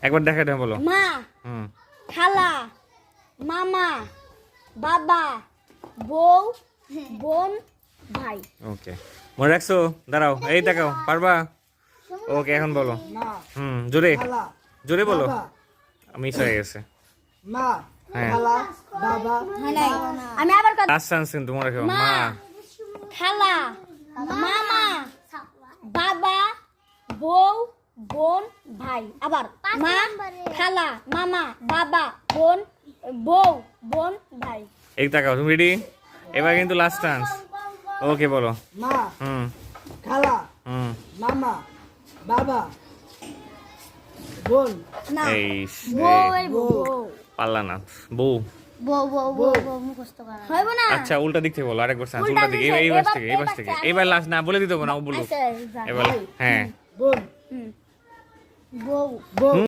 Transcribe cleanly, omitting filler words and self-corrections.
একবার দেখা দেন বলো। মা, হুম খালা, মামা, বাবা, বউ, বোন, ভাই। ওকে, মনে রাখছো? দাঁড়াও, এই দেখাও, পারবা? ওকে, এখন বলো। মা, জোরে খালা, জোরে বলো। বাবা, মিস হয়ে গেছে। মা, হ্যাঁ, খালা, বাবা, আমি আবার কথা। লাস্ট চান্স কিন্তু মনে রাখো। মা, মা, খালা, মামা, বাবা, বউ, বোন, ভাই। আবার মা, খালা, মামা, বাবা, বোন, বউ, বোন, ভাই। এই তাকাও, তুমি রেডি? এবার কিন্তু লাস্ট চান্স। ওকে বলো। মা, হুম খালা, হুম মামা, বাবা, বোন, না, এই বউ, পারলা না। বউ। মুখস্থ করা হইব না। আচ্ছা, উল্টা দিক থেকে বলো, আরেকবার চান্স। উল্টা উল্টা দিকে, দিকে, এই পাশ থেকে, এই এবার পাশ থেকে। আমি- এবার লাস্ট না বলে দিতে হবে না, ও বলো। আচ্ছা, এবার হ্যাঁ, বোন, বউ। বোন।